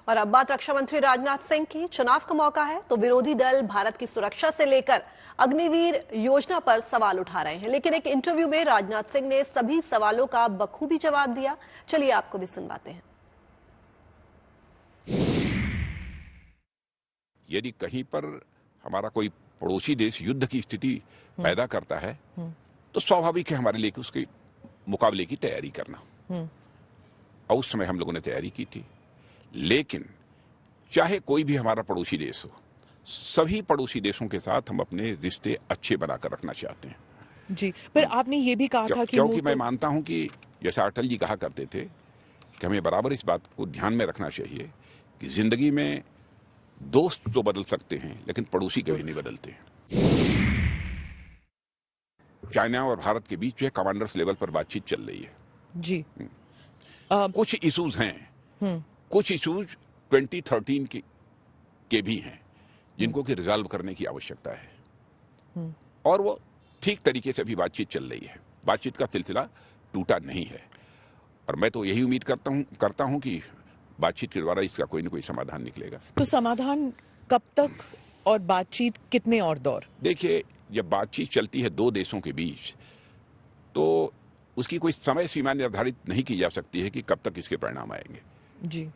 और अब बात रक्षा मंत्री राजनाथ सिंह की। चुनाव का मौका है तो विरोधी दल भारत की सुरक्षा से लेकर अग्निवीर योजना पर सवाल उठा रहे हैं, लेकिन एक इंटरव्यू में राजनाथ सिंह ने सभी सवालों का बखूबी जवाब दिया। चलिए आपको भी सुनवाते हैं। यदि कहीं पर हमारा कोई पड़ोसी देश युद्ध की स्थिति पैदा करता है तो स्वाभाविक है हमारे लिए उसके मुकाबले की तैयारी करना, और उस समय हम लोगों ने तैयारी की थी। लेकिन चाहे कोई भी हमारा पड़ोसी देश हो, सभी पड़ोसी देशों के साथ हम अपने रिश्ते अच्छे बनाकर रखना चाहते हैं। जी, पर आपने ये भी कहा था कि क्योंकि मैं मानता हूं कि जैसा अटल जी कहा करते थे कि हमें बराबर इस बात को ध्यान में रखना चाहिए कि जिंदगी में दोस्त तो बदल सकते हैं लेकिन पड़ोसी कभी नहीं बदलते हैं। चाइना और भारत के बीच जो कमांडर्स लेवल पर बातचीत चल रही है। जी, कुछ इश्यूज हैं, कुछ इश्यूज 2013 के भी हैं जिनको कि रिजॉल्व करने की आवश्यकता है, और वो ठीक तरीके से भी बातचीत चल रही है। बातचीत का सिलसिला टूटा नहीं है, और मैं तो यही उम्मीद करता हूं कि बातचीत के द्वारा इसका कोई न कोई समाधान निकलेगा। तो समाधान कब तक और बातचीत कितने और दौर? देखिए, जब बातचीत चलती है दो देशों के बीच तो उसकी कोई समय सीमा निर्धारित नहीं की जा सकती है कि कब तक इसके परिणाम आएंगे। जी,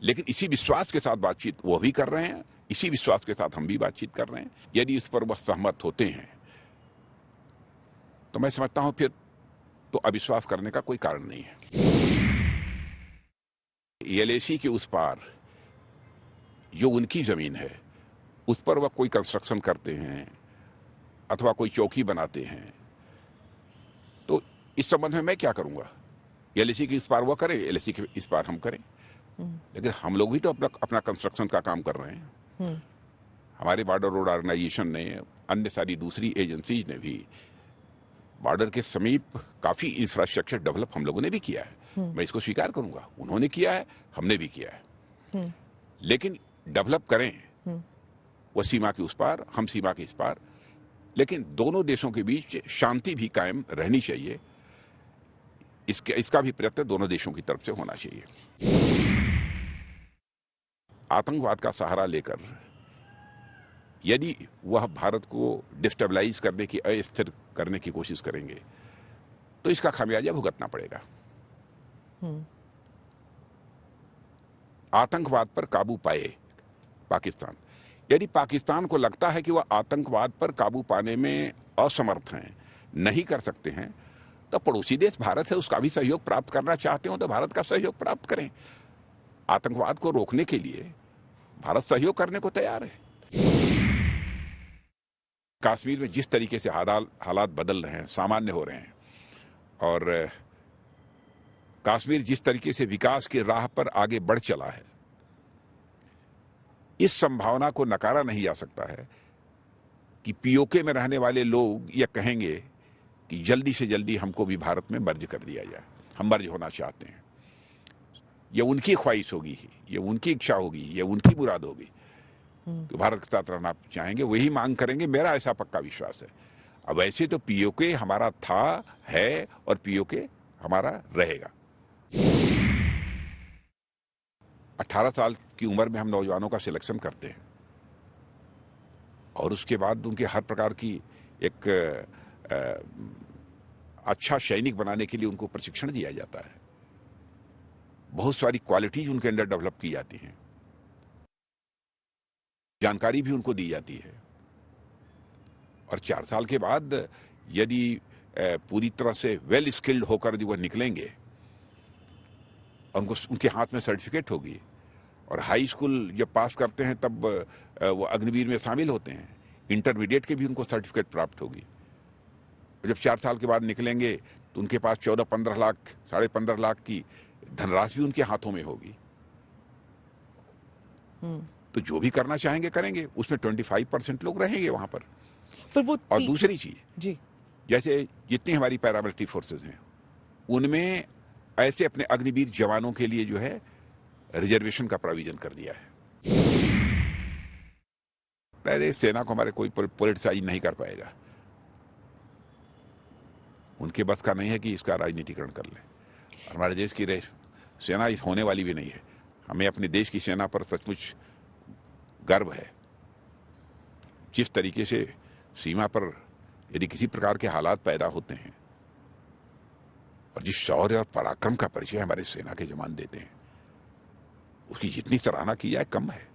लेकिन इसी विश्वास के साथ बातचीत वो भी कर रहे हैं, इसी विश्वास के साथ हम भी बातचीत कर रहे हैं। यदि इस पर वह सहमत होते हैं तो मैं समझता हूं फिर तो अविश्वास करने का कोई कारण नहीं है। एलएसी के उस पार जो उनकी जमीन है उस पर वह कोई कंस्ट्रक्शन करते हैं अथवा कोई चौकी बनाते हैं तो इस संबंध में मैं क्या करूंगा? एलएसी के इस पार वह करे, एलएसी के इस पार हम करें, लेकिन हम लोग भी तो अपना कंस्ट्रक्शन का काम कर रहे हैं। हमारे बॉर्डर रोड ऑर्गेनाइजेशन ने, अन्य सारी दूसरी एजेंसीज ने भी बॉर्डर के समीप काफी इंफ्रास्ट्रक्चर डेवलप हम लोगों ने भी किया है। मैं इसको स्वीकार करूंगा, उन्होंने किया है, हमने भी किया है। लेकिन डेवलप करें वह सीमा के उस पार, हम सीमा के इस पार, लेकिन दोनों देशों के बीच शांति भी कायम रहनी चाहिए। इसका भी प्रयत्न दोनों देशों की तरफ से होना चाहिए। आतंकवाद का सहारा लेकर यदि वह भारत को डिस्टेबलाइज करने की, अस्थिर करने की कोशिश करेंगे तो इसका खामियाजा भुगतना पड़ेगा। आतंकवाद पर काबू पाए पाकिस्तान, यदि पाकिस्तान को लगता है कि वह आतंकवाद पर काबू पाने में असमर्थ हैं, नहीं कर सकते हैं, तो पड़ोसी देश भारत है उसका भी सहयोग प्राप्त करना चाहते हो तो भारत का सहयोग प्राप्त करें। आतंकवाद को रोकने के लिए भारत सहयोग करने को तैयार है। कश्मीर में जिस तरीके से हालात बदल रहे हैं, सामान्य हो रहे हैं, और कश्मीर जिस तरीके से विकास की राह पर आगे बढ़ चला है, इस संभावना को नकारा नहीं जा सकता है कि पीओके में रहने वाले लोग यह कहेंगे कि जल्दी से जल्दी हमको भी भारत में मर्ज कर दिया जाए, हम मर्ज होना चाहते हैं। यह उनकी ख्वाहिश होगी, यह उनकी इच्छा होगी, यह उनकी मुराद होगी कि भारत के साथ रहना चाहेंगे, वही मांग करेंगे, मेरा ऐसा पक्का विश्वास है। अब वैसे तो पीओके हमारा था, है और पीओके हमारा रहेगा। 18 साल की उम्र में हम नौजवानों का सिलेक्शन करते हैं और उसके बाद उनके हर प्रकार की एक अच्छा सैनिक बनाने के लिए उनको प्रशिक्षण दिया जाता है। बहुत सारी क्वालिटीज उनके अंदर डेवलप की जाती हैं, जानकारी भी उनको दी जाती है, और 4 साल के बाद यदि पूरी तरह से वेल स्किल्ड होकर जो वह निकलेंगे और उनके हाथ में सर्टिफिकेट होगी, और हाई स्कूल जब पास करते हैं तब वो अग्निवीर में शामिल होते हैं, इंटरमीडिएट के भी उनको सर्टिफिकेट प्राप्त होगी। जब 4 साल के बाद निकलेंगे तो उनके पास 14-15 लाख, 15.5 लाख की धनराशि भी उनके हाथों में होगी। तो जो भी करना चाहेंगे करेंगे, उसमें 25% लोग रहेंगे वहां पर। वो और दूसरी चीज जी, जैसे जितनी हमारी पैरामिलिट्री फोर्सेज हैं उनमें ऐसे अपने अग्निवीर जवानों के लिए जो है रिजर्वेशन का प्रोविजन कर दिया है। पहले सेना को हमारे कोई पॉलिटिसाइज नहीं कर पाएगा, उनके बस का नहीं है कि इसका राजनीतिकरण कर ले। हमारे देश की सेना होने वाली भी नहीं है। हमें अपने देश की सेना पर सचमुच गर्व है। जिस तरीके से सीमा पर यदि किसी प्रकार के हालात पैदा होते हैं और जिस शौर्य और पराक्रम का परिचय हमारे सेना के जवान देते हैं, उसकी जितनी सराहना की जाए कम है।